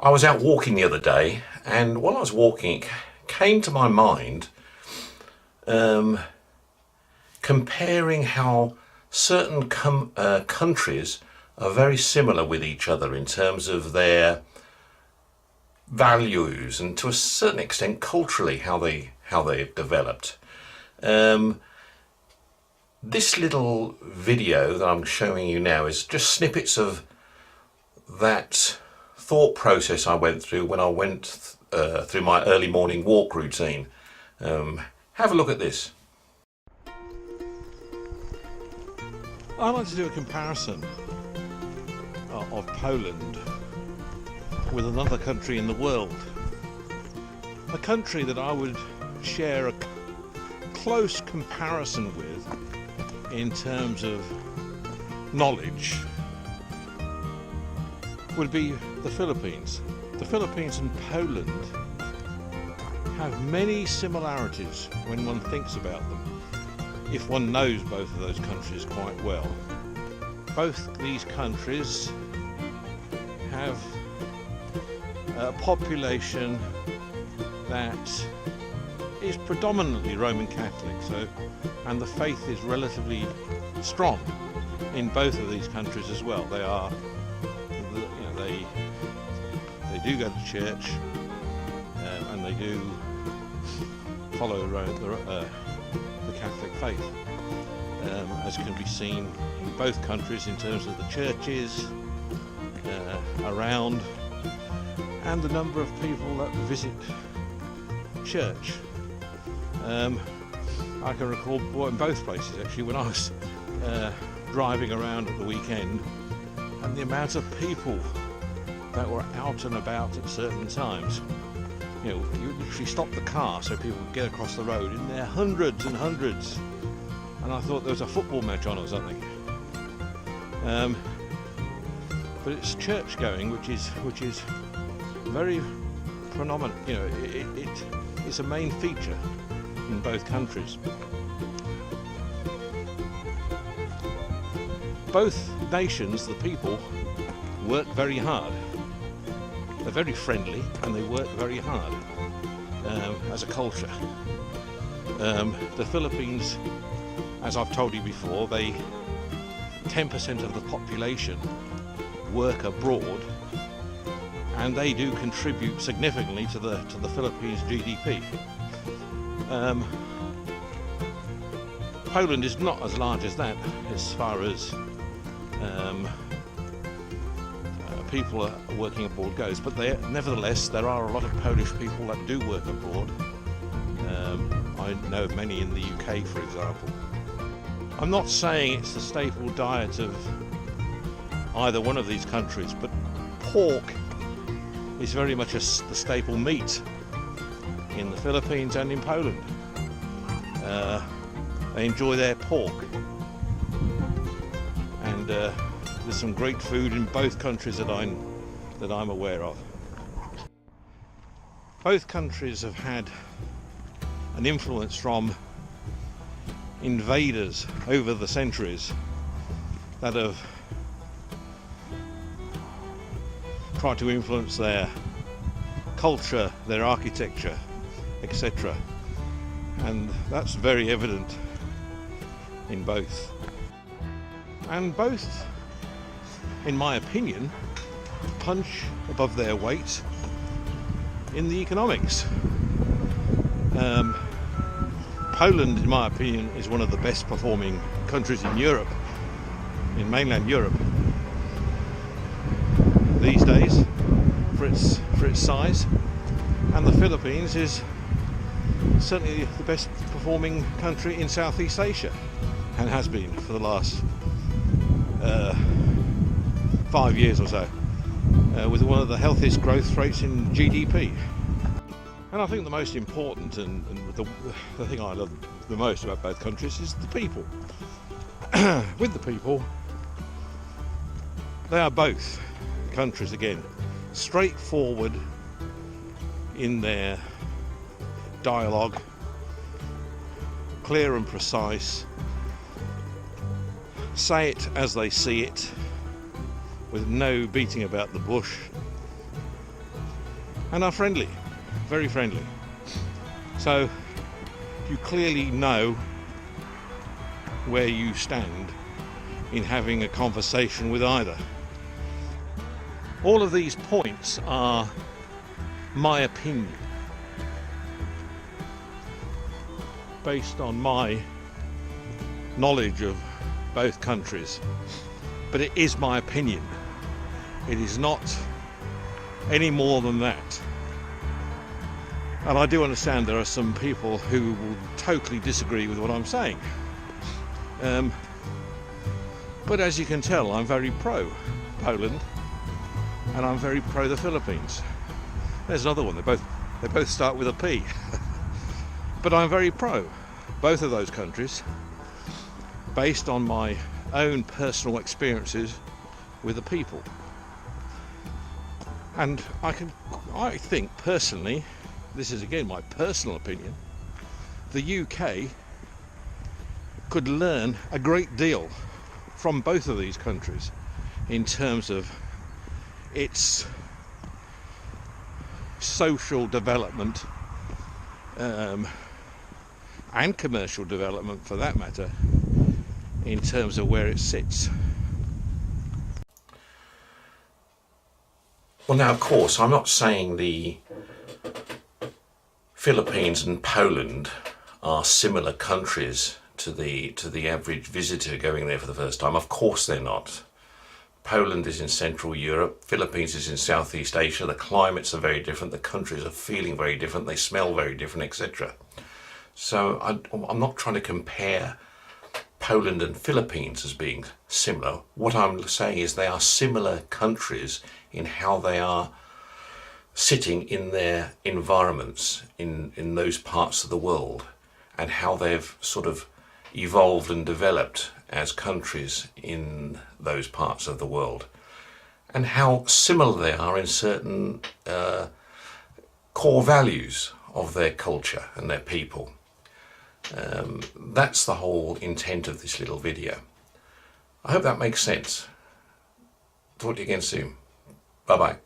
I was out walking the other day, and while I was walking, it came to my mind comparing how certain countries are very similar with each other in terms of their values and to a certain extent culturally how they've developed. This little video that I'm showing you now is just snippets of that thought process I went through when I went through my early morning walk routine. Have a look at this. I'd like to do a comparison of Poland with another country in the world. A country that I would share a close comparison with in terms of knowledge would be the Philippines. The Philippines and Poland have many similarities when one thinks about them, if one knows both of those countries quite well. Both these countries have a population that is predominantly Roman Catholic, and the faith is relatively strong in both of these countries as well. They are, they do go to church, and they do follow the Catholic faith, as can be seen in both countries in terms of the churches around and the number of people that visit church. I can recall in both places actually when I was driving around at the weekend, and the amount of people that were out and about at certain times. You literally stop the car so people could get across the road, and there are hundreds and hundreds, and I thought there was a football match on or something. But it's church going which is very predominant. It's a main feature in both countries. Both nations, the people, work very hard. They're very friendly and they work very hard as a culture. The Philippines, as I've told you before, 10% of the population work abroad, and they do contribute significantly to the Philippines' GDP. Poland is not as large as that as far as people are working abroad goes, but nevertheless there are a lot of Polish people that do work abroad. I know of many in the UK, for example. I'm not saying it's the staple diet of either one of these countries, but pork is very much the staple meat in the Philippines and in Poland. They enjoy their pork, and there's some great food in both countries that I'm aware of. Both countries have had an influence from invaders over the centuries that have tried to influence their culture, their architecture, etc. And that's very evident in both. And both, in my opinion, punch above their weight in the economics. Poland, in my opinion, is one of the best performing countries in Europe, in mainland Europe, these days, for its size. And the Philippines is certainly the best performing country in Southeast Asia, and has been for the last 5 years or so, with one of the healthiest growth rates in GDP. And I think the most important and the thing I love the most about both countries is the people. With the people, they are both countries, again, straightforward in their dialogue, clear and precise, say it as they see it, with no beating about the bush, and are friendly, very friendly. So you clearly know where you stand in having a conversation with either. All of these points are my opinion, based on my knowledge of both countries, but it is my opinion. It is not any more than that. And I do understand there are some people who will totally disagree with what I'm saying. But as you can tell, I'm very pro Poland and I'm very pro the Philippines. There's another one, they both start with a P. But I'm very pro both of those countries based on my own personal experiences with the people. And I think personally, this is again my personal opinion, the UK could learn a great deal from both of these countries in terms of its social development and commercial development for that matter, in terms of where it sits. Well, now, of course, I'm not saying the Philippines and Poland are similar countries to the average visitor going there for the first time. Of course they're not. Poland is in Central Europe, Philippines is in Southeast Asia, the climates are very different, the countries are feeling very different, they smell very different, etc. So I'm not trying to compare Poland and Philippines as being similar. What I'm saying is they are similar countries in how they are sitting in their environments in those parts of the world, and how they've sort of evolved and developed as countries in those parts of the world, and how similar they are in certain core values of their culture and their people. That's the whole intent of this little video. I hope that makes sense. Talk to you again soon. Bye bye.